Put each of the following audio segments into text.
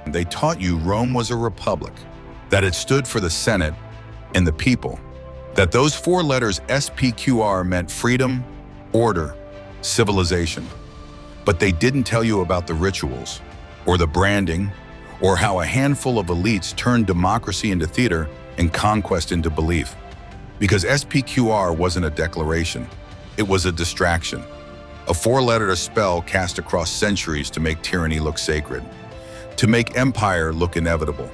They taught you Rome was a republic, that it stood for the Senate and the people, that those four letters SPQR meant freedom, order, civilization. But they didn't tell you about the rituals, or the branding, or how a handful of elites turned democracy into theater and conquest into belief. Because SPQR wasn't a declaration, it was a distraction. A four-letter spell cast across centuries to make tyranny look sacred, to make empire look inevitable.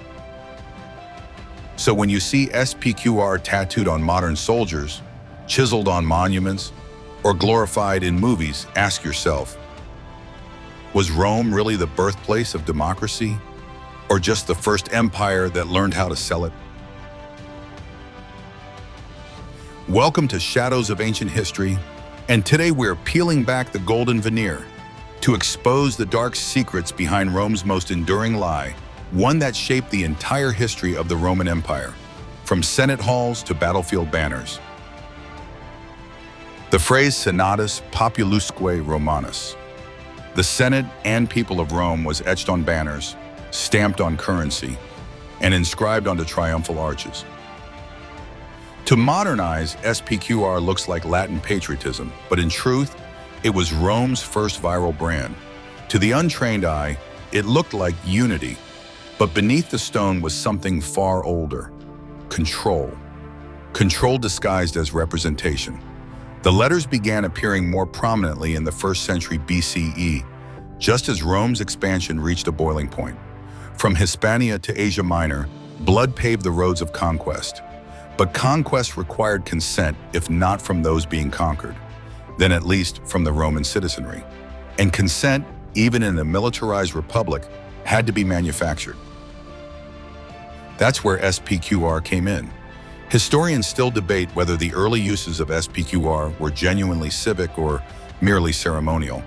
So when you see SPQR tattooed on modern soldiers, chiseled on monuments, or glorified in movies, ask yourself, was Rome really the birthplace of democracy, or just the first empire that learned how to sell it? Welcome to Shadows of Ancient History, and today we're peeling back the golden veneer to expose the dark secrets behind Rome's most enduring lie, one that shaped the entire history of the Roman Empire, from Senate halls to battlefield banners. The phrase Senatus Populusque Romanus, the Senate and people of Rome, was etched on banners, stamped on currency, and inscribed onto triumphal arches. To modernize, SPQR looks like Latin patriotism, but in truth, it was Rome's first viral brand. To the untrained eye, it looked like unity, but beneath the stone was something far older: control. Control disguised as representation. The letters began appearing more prominently in the 1st century BCE, just as Rome's expansion reached a boiling point. From Hispania to Asia Minor, blood paved the roads of conquest. But conquest required consent, if not from those being conquered, then at least from the Roman citizenry. And consent, even in a militarized republic, had to be manufactured. That's where SPQR came in. Historians still debate whether the early uses of SPQR were genuinely civic or merely ceremonial.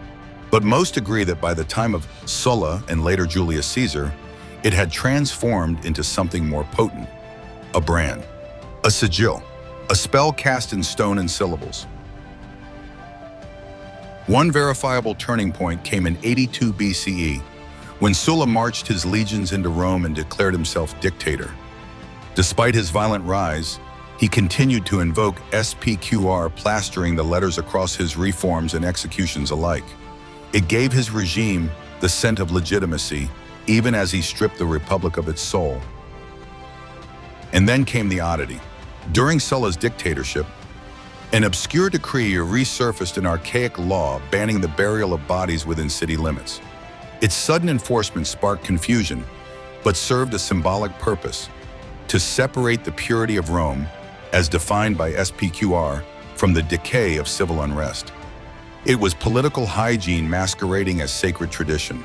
But most agree that by the time of Sulla and later Julius Caesar, it had transformed into something more potent: a brand. A sigil, a spell cast in stone and syllables. One verifiable turning point came in 82 BCE, when Sulla marched his legions into Rome and declared himself dictator. Despite his violent rise, he continued to invoke SPQR, plastering the letters across his reforms and executions alike. It gave his regime the scent of legitimacy, even as he stripped the republic of its soul. And then came the oddity. During Sulla's dictatorship, an obscure decree resurfaced an archaic law banning the burial of bodies within city limits. Its sudden enforcement sparked confusion, but served a symbolic purpose: to separate the purity of Rome, as defined by SPQR, from the decay of civil unrest. It was political hygiene masquerading as sacred tradition.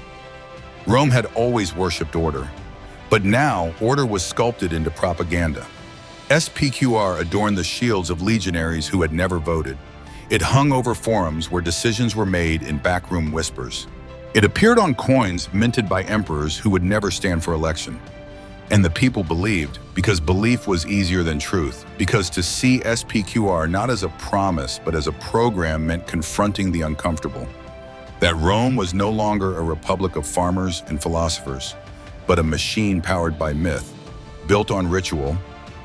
Rome had always worshipped order, but now order was sculpted into propaganda. SPQR adorned the shields of legionaries who had never voted. It hung over forums where decisions were made in backroom whispers. It appeared on coins minted by emperors who would never stand for election. And the people believed, because belief was easier than truth, because to see SPQR not as a promise but as a program meant confronting the uncomfortable. That Rome was no longer a republic of farmers and philosophers, but a machine powered by myth, built on ritual,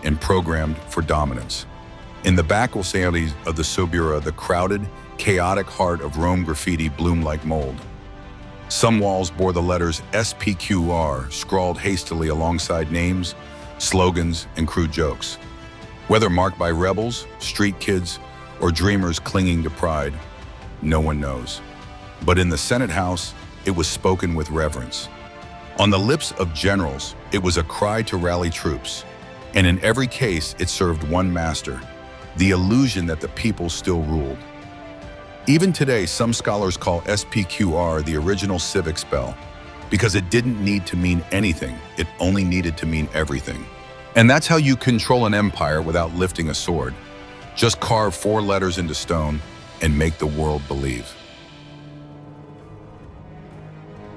and programmed for dominance. In the back alleyways of the Subura, the crowded, chaotic heart of Rome graffiti bloomed like mold. Some walls bore the letters SPQR scrawled hastily alongside names, slogans, and crude jokes. Whether marked by rebels, street kids, or dreamers clinging to pride, no one knows. But in the Senate House, it was spoken with reverence. On the lips of generals, it was a cry to rally troops. And in every case, it served one master: the illusion that the people still ruled. Even today, some scholars call SPQR the original civic spell, because it didn't need to mean anything, it only needed to mean everything. And that's how you control an empire without lifting a sword. Just carve four letters into stone and make the world believe.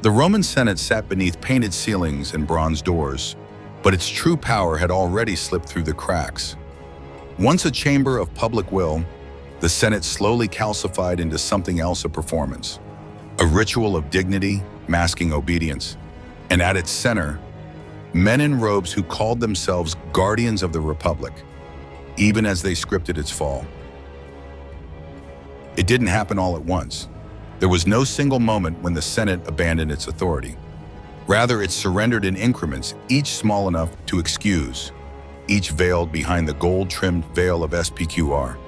The Roman Senate sat beneath painted ceilings and bronze doors, but its true power had already slipped through the cracks. Once a chamber of public will, the Senate slowly calcified into something else: a performance, a ritual of dignity masking obedience, And at its center, men in robes who called themselves guardians of the Republic, even as they scripted its fall. It didn't happen all at once. There was no single moment when the Senate abandoned its authority. Rather, it surrendered in increments, each small enough to excuse, each veiled behind the gold-trimmed veil of SPQR.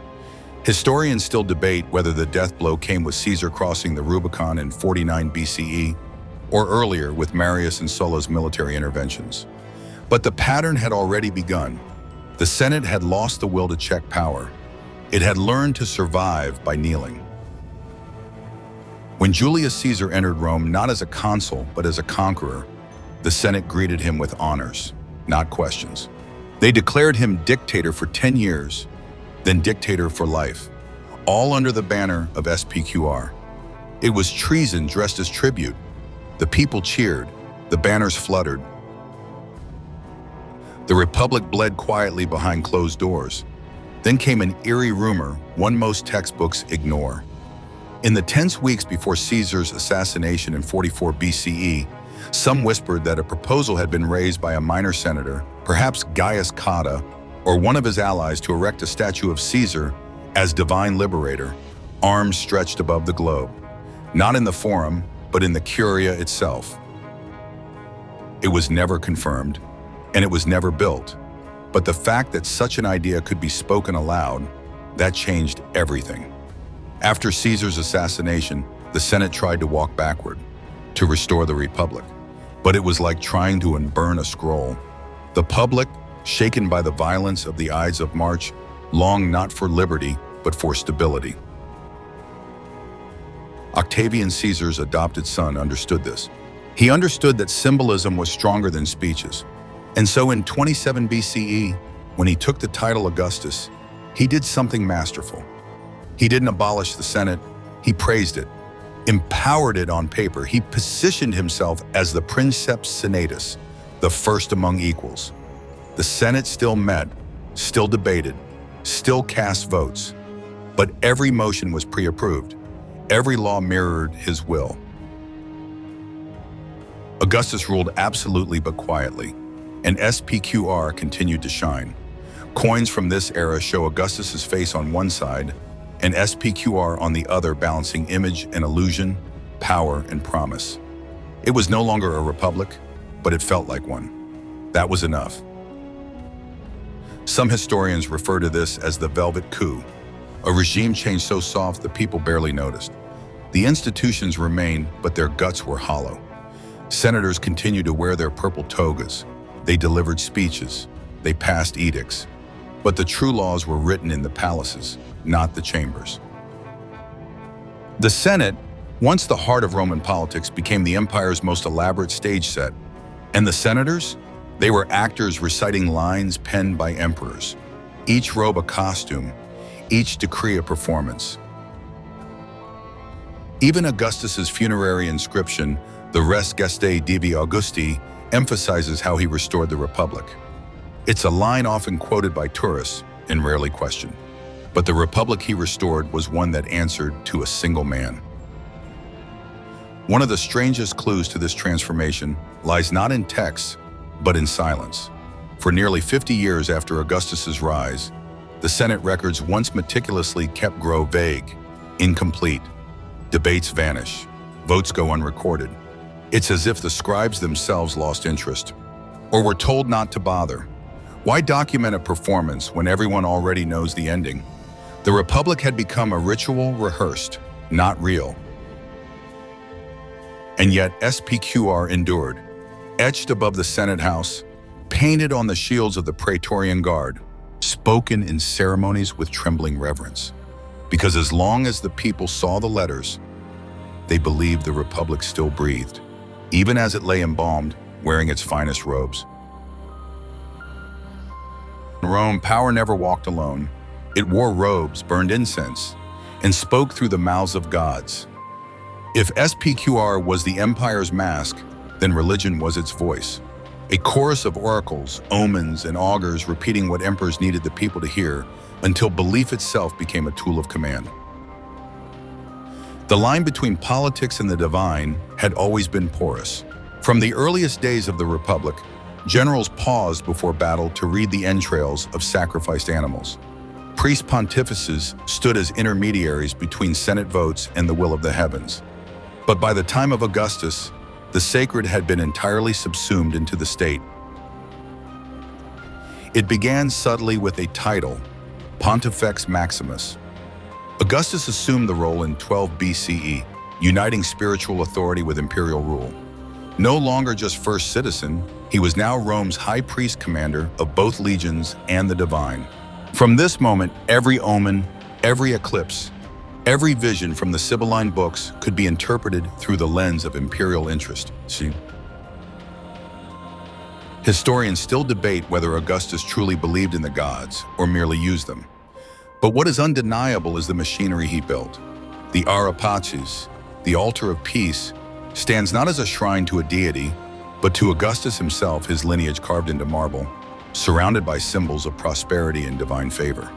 Historians still debate whether the death blow came with Caesar crossing the Rubicon in 49 BCE, or earlier with Marius and Sulla's military interventions. But the pattern had already begun. The Senate had lost the will to check power. It had learned to survive by kneeling. When Julius Caesar entered Rome not as a consul but as a conqueror, the Senate greeted him with honors, not questions. They declared him dictator for 10 years, then dictator for life, all under the banner of SPQR. It was treason dressed as tribute. The people cheered, the banners fluttered. The Republic bled quietly behind closed doors. Then came an eerie rumor one most textbooks ignore. In the tense weeks before Caesar's assassination in 44 BCE, some whispered that a proposal had been raised by a minor senator, perhaps Gaius Cotta, or one of his allies, to erect a statue of Caesar as divine liberator, arms stretched above the globe, not in the Forum, but in the Curia itself. It was never confirmed, and it was never built. But the fact that such an idea could be spoken aloud, that changed everything. After Caesar's assassination, the Senate tried to walk backward, to restore the Republic. But it was like trying to unburn a scroll. The public, shaken by the violence of the Ides of March, longed not for liberty, but for stability. Octavian Caesar's adopted son understood this. He understood that symbolism was stronger than speeches. And so in 27 BCE, when he took the title Augustus, he did something masterful. He didn't abolish the Senate, he praised it, empowered it on paper. He positioned himself as the princeps senatus, the first among equals. The Senate still met, still debated, still cast votes, but every motion was pre-approved. Every law mirrored his will. Augustus ruled absolutely but quietly, and SPQR continued to shine. Coins from this era show Augustus's face on one side and SPQR on the other, balancing image and illusion, power and promise. It was no longer a republic, but it felt like one. That was enough. Some historians refer to this as the Velvet Coup, a regime change so soft the people barely noticed. The institutions remained, but their guts were hollow. Senators continued to wear their purple togas. They delivered speeches. They passed edicts. But the true laws were written in the palaces, not the chambers. The Senate, once the heart of Roman politics, became the empire's most elaborate stage set. And the senators? They were actors reciting lines penned by emperors. Each robe a costume, each decree a performance. Even Augustus's funerary inscription, the Res Gestae Divi Augusti, emphasizes how he restored the Republic. It's a line often quoted by tourists and rarely questioned. But the Republic he restored was one that answered to a single man. One of the strangest clues to this transformation lies not in texts, but in silence. For nearly 50 years after Augustus's rise, the Senate records once meticulously kept grow vague, incomplete. Debates vanish, votes go unrecorded. It's as if the scribes themselves lost interest, or were told not to bother. Why document a performance when everyone already knows the ending? The Republic had become a ritual rehearsed, not real. And yet SPQR endured, etched above the Senate House, painted on the shields of the Praetorian Guard, spoken in ceremonies with trembling reverence. Because as long as the people saw the letters, they believed the Republic still breathed, even as it lay embalmed, wearing its finest robes. In Rome, power never walked alone. It wore robes, burned incense, and spoke through the mouths of gods. If SPQR was the empire's mask, then religion was its voice. A chorus of oracles, omens, and augurs repeating what emperors needed the people to hear until belief itself became a tool of command. The line between politics and the divine had always been porous. From the earliest days of the Republic, generals paused before battle to read the entrails of sacrificed animals. Priest pontifices stood as intermediaries between Senate votes and the will of the heavens. But by the time of Augustus, the sacred had been entirely subsumed into the state. It began subtly with a title, Pontifex Maximus. Augustus assumed the role in 12 BCE, uniting spiritual authority with imperial rule. No longer just first citizen, he was now Rome's high priest commander of both legions and the divine. From this moment, every omen, every eclipse, every vision from the Sibylline books could be interpreted through the lens of imperial interest. See? Historians still debate whether Augustus truly believed in the gods or merely used them. But what is undeniable is the machinery he built. The Ara Pacis, the altar of peace, stands not as a shrine to a deity, but to Augustus himself, his lineage carved into marble, surrounded by symbols of prosperity and divine favor.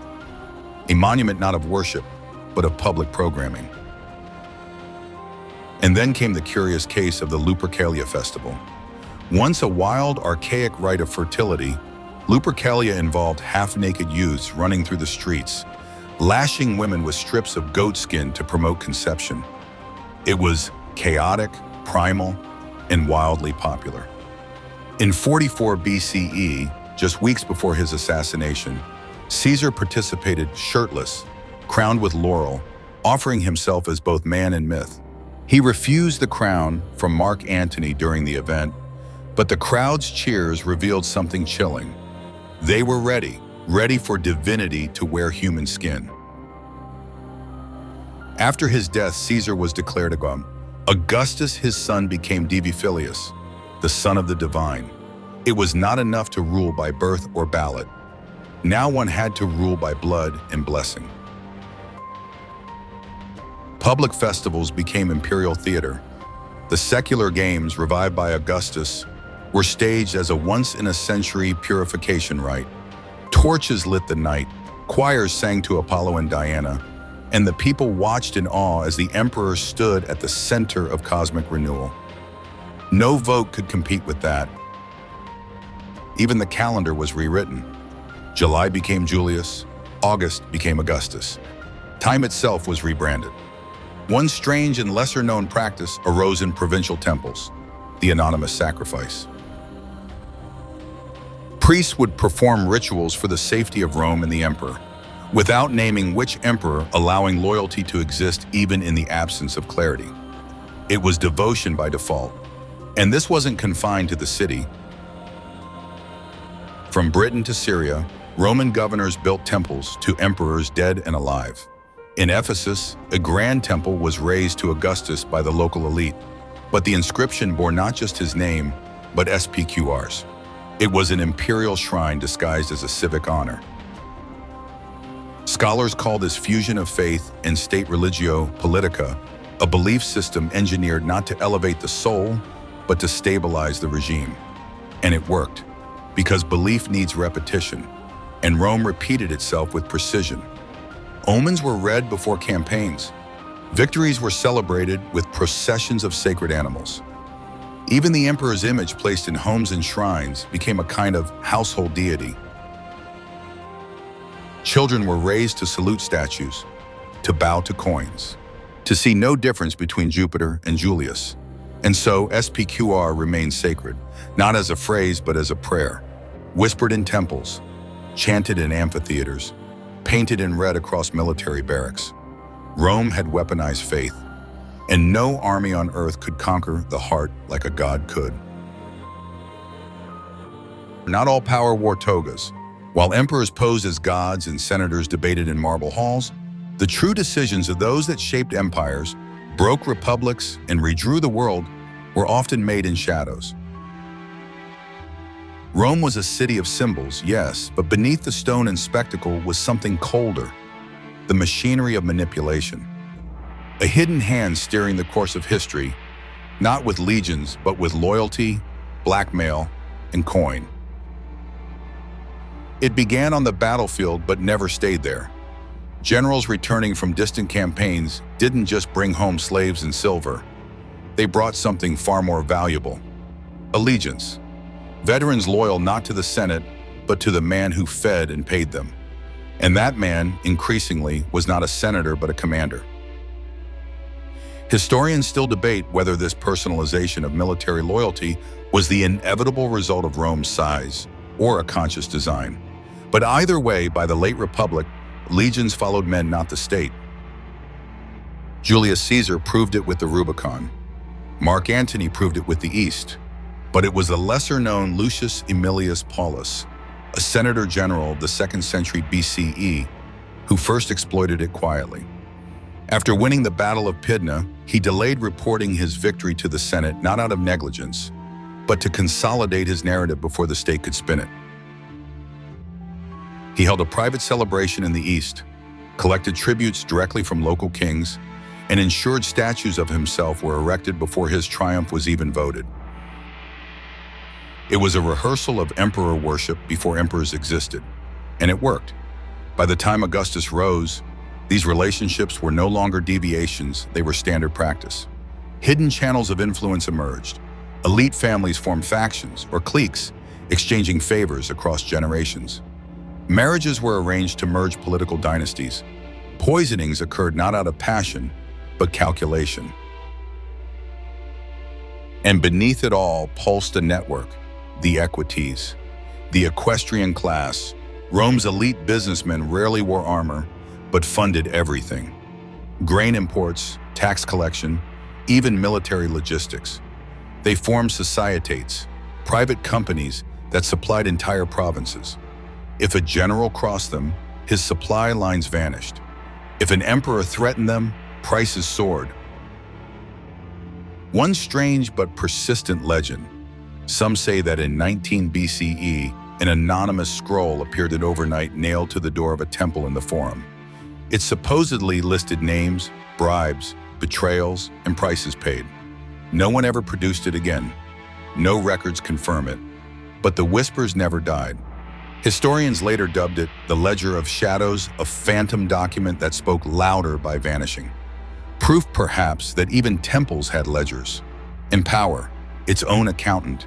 A monument not of worship, but of public programming. And then came the curious case of the Lupercalia festival. Once a wild, archaic rite of fertility, Lupercalia involved half-naked youths running through the streets, lashing women with strips of goat skin to promote conception. It was chaotic, primal, and wildly popular. In 44 BCE, just weeks before his assassination, Caesar participated shirtless, crowned with laurel, offering himself as both man and myth. He refused the crown from Mark Antony during the event, but the crowd's cheers revealed something chilling. They were ready for divinity to wear human skin. After his death, Caesar was declared a god. Augustus, his son, became Divi Filius, the son of the divine. It was not enough to rule by birth or ballot. Now one had to rule by blood and blessing. Public festivals became imperial theater. The secular games, revived by Augustus, were staged as a once-in-a-century purification rite. Torches lit the night, choirs sang to Apollo and Diana, and the people watched in awe as the emperor stood at the center of cosmic renewal. No vote could compete with that. Even the calendar was rewritten. July became Julius, August became Augustus. Time itself was rebranded. One strange and lesser-known practice arose in provincial temples, the anonymous sacrifice. Priests would perform rituals for the safety of Rome and the emperor, without naming which emperor, allowing loyalty to exist even in the absence of clarity. It was devotion by default, and this wasn't confined to the city. From Britain to Syria, Roman governors built temples to emperors dead and alive. In Ephesus, a grand temple was raised to Augustus by the local elite, but the inscription bore not just his name, but SPQRs. It was an imperial shrine disguised as a civic honor. Scholars call this fusion of faith and state religio politica a belief system engineered not to elevate the soul, but to stabilize the regime. And it worked, because belief needs repetition, and Rome repeated itself with precision. Omens were read before campaigns. Victories were celebrated with processions of sacred animals. Even the emperor's image placed in homes and shrines became a kind of household deity. Children were raised to salute statues, to bow to coins, to see no difference between Jupiter and Julius. And so SPQR remained sacred, not as a phrase but as a prayer, whispered in temples, chanted in amphitheaters, painted in red across military barracks. Rome had weaponized faith, and no army on earth could conquer the heart like a god could. Not all power wore togas. While emperors posed as gods and senators debated in marble halls, the true decisions of those that shaped empires, broke republics, and redrew the world were often made in shadows. Rome was a city of symbols, yes, but beneath the stone and spectacle was something colder, the machinery of manipulation. A hidden hand steering the course of history, not with legions, but with loyalty, blackmail, and coin. It began on the battlefield but never stayed there. Generals returning from distant campaigns didn't just bring home slaves and silver. They brought something far more valuable: Allegiance. Veterans loyal not to the Senate, but to the man who fed and paid them. And that man, increasingly, was not a senator but a commander. Historians still debate whether this personalization of military loyalty was the inevitable result of Rome's size or a conscious design. But either way, by the late Republic, legions followed men, not the state. Julius Caesar proved it with the Rubicon. Mark Antony proved it with the East. But it was the lesser-known Lucius Aemilius Paulus, a senator general of the 2nd century BCE, who first exploited it quietly. After winning the Battle of Pydna, he delayed reporting his victory to the Senate not out of negligence, but to consolidate his narrative before the state could spin it. He held a private celebration in the East, collected tributes directly from local kings, and ensured statues of himself were erected before his triumph was even voted. It was a rehearsal of emperor worship before emperors existed, and it worked. By the time Augustus rose, these relationships were no longer deviations, they were standard practice. Hidden channels of influence emerged. Elite families formed factions or cliques, exchanging favors across generations. Marriages were arranged to merge political dynasties. Poisonings occurred not out of passion, but calculation. And beneath it all pulsed a network, the equites, the equestrian class. Rome's elite businessmen rarely wore armor, but funded everything. Grain imports, tax collection, even military logistics. They formed societates, private companies that supplied entire provinces. If a general crossed them, his supply lines vanished. If an emperor threatened them, prices soared. One strange but persistent legend. Some say that in 19 BCE, an anonymous scroll appeared overnight nailed to the door of a temple in the Forum. It supposedly listed names, bribes, betrayals, and prices paid. No one ever produced it again. No records confirm it. But the whispers never died. Historians later dubbed it the Ledger of Shadows, a phantom document that spoke louder by vanishing. Proof, perhaps, that even temples had ledgers. And power, its own accountant.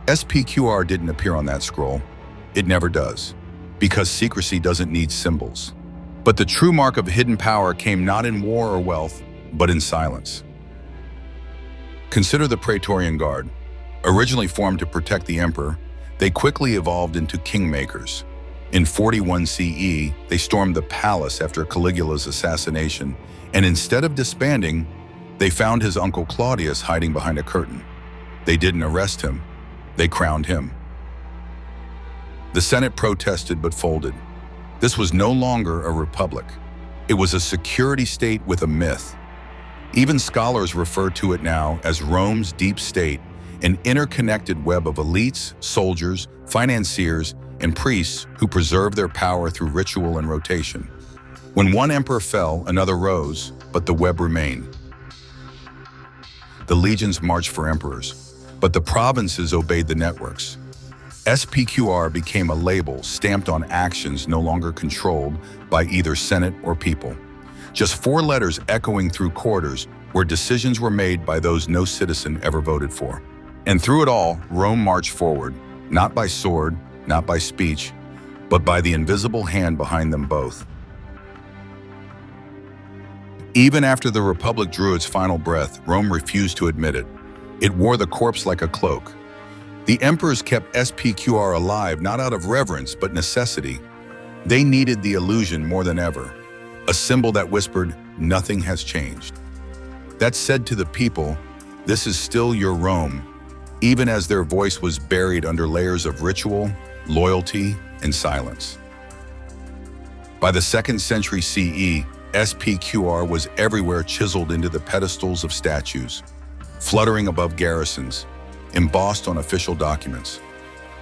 SPQR didn't appear on that scroll. It never does, because secrecy doesn't need symbols. But the true mark of hidden power came not in war or wealth, but in silence. Consider the Praetorian Guard. Originally formed to protect the emperor, they quickly evolved into kingmakers. In 41 CE, they stormed the palace after Caligula's assassination, and instead of disbanding, they found his uncle Claudius hiding behind a curtain. They didn't arrest him, they crowned him. The Senate protested but folded. This was no longer a republic. It was a security state with a myth. Even scholars refer to it now as Rome's deep state, an interconnected web of elites, soldiers, financiers, and priests who preserved their power through ritual and rotation. When one emperor fell, another rose, but the web remained. The legions marched for emperors, but the provinces obeyed the networks. SPQR became a label stamped on actions no longer controlled by either Senate or people. Just 4 letters echoing through corridors where decisions were made by those no citizen ever voted for. And through it all, Rome marched forward, not by sword, not by speech, but by the invisible hand behind them both. Even after the Republic drew its final breath, Rome refused to admit it. It wore the corpse like a cloak. The emperors kept SPQR alive not out of reverence, but necessity. They needed the illusion more than ever, a symbol that whispered, "Nothing has changed." That said to the people, "This is still your Rome," even as their voice was buried under layers of ritual, loyalty, and silence. By the 2nd century CE, SPQR was everywhere, chiseled into the pedestals of statues, fluttering above garrisons, embossed on official documents.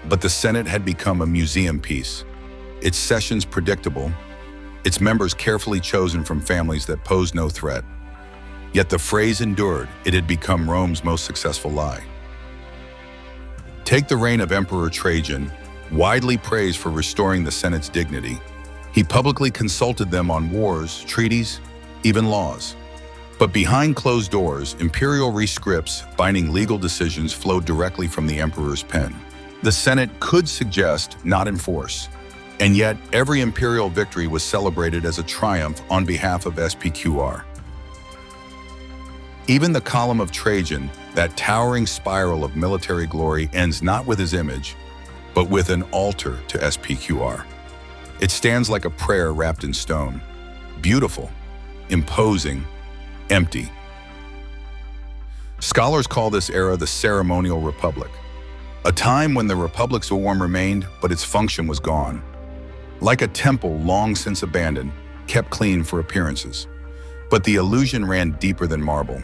But the Senate had become a museum piece, its sessions predictable, its members carefully chosen from families that posed no threat. Yet the phrase endured. It had become Rome's most successful lie. Take the reign of Emperor Trajan, widely praised for restoring the Senate's dignity. He publicly consulted them on wars, treaties, even laws. But behind closed doors, imperial rescripts binding legal decisions flowed directly from the emperor's pen. The Senate could suggest, not enforce. And yet, every imperial victory was celebrated as a triumph on behalf of SPQR. Even the column of Trajan, that towering spiral of military glory, ends not with his image, but with an altar to SPQR. It stands like a prayer wrapped in stone, beautiful, imposing, empty. Scholars call this era the ceremonial republic, a time when the republic's form remained, but its function was gone. Like a temple long since abandoned, kept clean for appearances. But the illusion ran deeper than marble.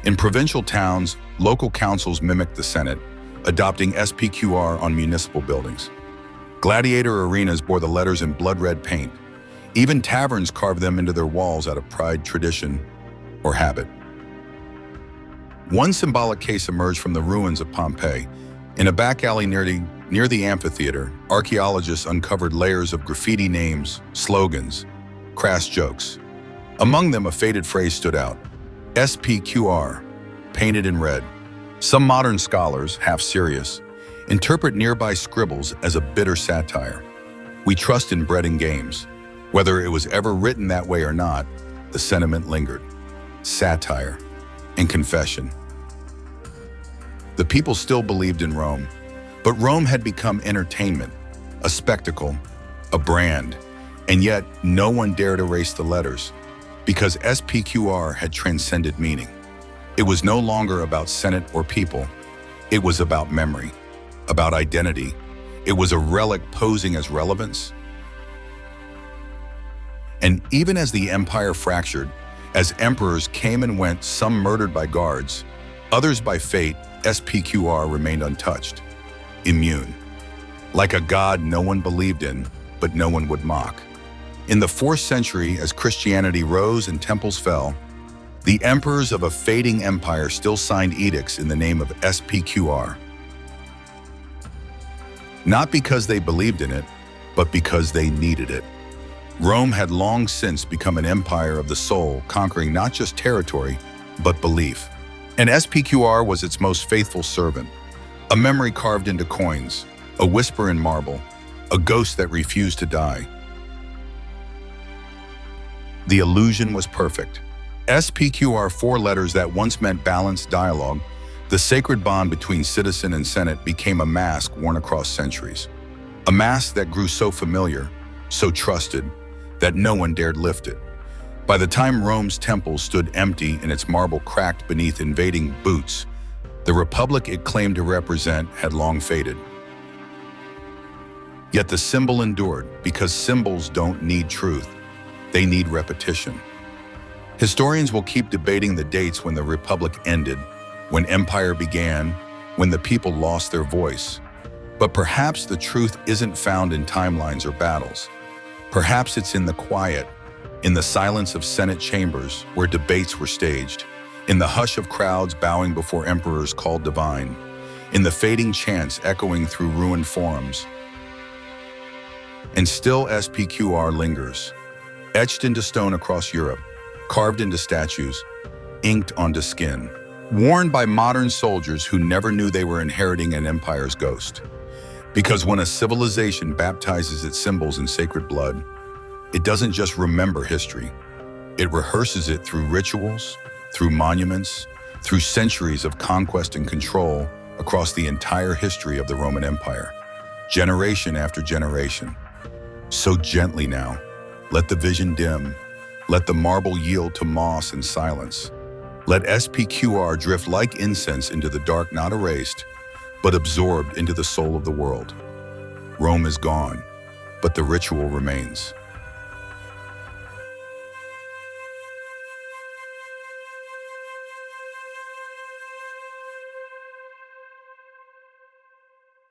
In provincial towns, local councils mimicked the Senate, adopting SPQR on municipal buildings. Gladiator arenas bore the letters in blood-red paint. Even taverns carved them into their walls out of pride, tradition, or habit. One symbolic case emerged from the ruins of Pompeii. In a back alley near the amphitheater, archaeologists uncovered layers of graffiti names, slogans, crass jokes. Among them, a faded phrase stood out: SPQR, painted in red. Some modern scholars, half serious, interpret nearby scribbles as a bitter satire. We trust in bread and games. Whether it was ever written that way or not, the sentiment lingered. Satire and confession. The people still believed in Rome, but Rome had become entertainment, a spectacle, a brand, and yet no one dared erase the letters, because SPQR had transcended meaning. It was no longer about Senate or people. It was about memory, about identity. It was a relic posing as relevance. And even as the empire fractured, as emperors came and went, some murdered by guards, others by fate, SPQR remained untouched, immune. Like a god no one believed in, but no one would mock. In the 4th century, as Christianity rose and temples fell, the emperors of a fading empire still signed edicts in the name of SPQR. Not because they believed in it, but because they needed it. Rome had long since become an empire of the soul, conquering not just territory, but belief. And SPQR was its most faithful servant, a memory carved into coins, a whisper in marble, a ghost that refused to die. The illusion was perfect. SPQR, 4 letters that once meant balanced dialogue, the sacred bond between citizen and Senate, became a mask worn across centuries. A mask that grew so familiar, so trusted, that no one dared lift it. By the time Rome's temples stood empty and its marble cracked beneath invading boots, the republic it claimed to represent had long faded. Yet the symbol endured, because symbols don't need truth, they need repetition. Historians will keep debating the dates when the republic ended, when empire began, when the people lost their voice. But perhaps the truth isn't found in timelines or battles. Perhaps it's in the quiet, in the silence of Senate chambers where debates were staged, in the hush of crowds bowing before emperors called divine, in the fading chants echoing through ruined forums. And still SPQR lingers, etched into stone across Europe, carved into statues, inked onto skin, worn by modern soldiers who never knew they were inheriting an empire's ghost. Because when a civilization baptizes its symbols in sacred blood, it doesn't just remember history. It rehearses it through rituals, through monuments, through centuries of conquest and control across the entire history of the Roman Empire, generation after generation. So gently now, let the vision dim, let the marble yield to moss and silence. Let SPQR drift like incense into the dark, not erased, but absorbed into the soul of the world. Rome is gone, but the ritual remains.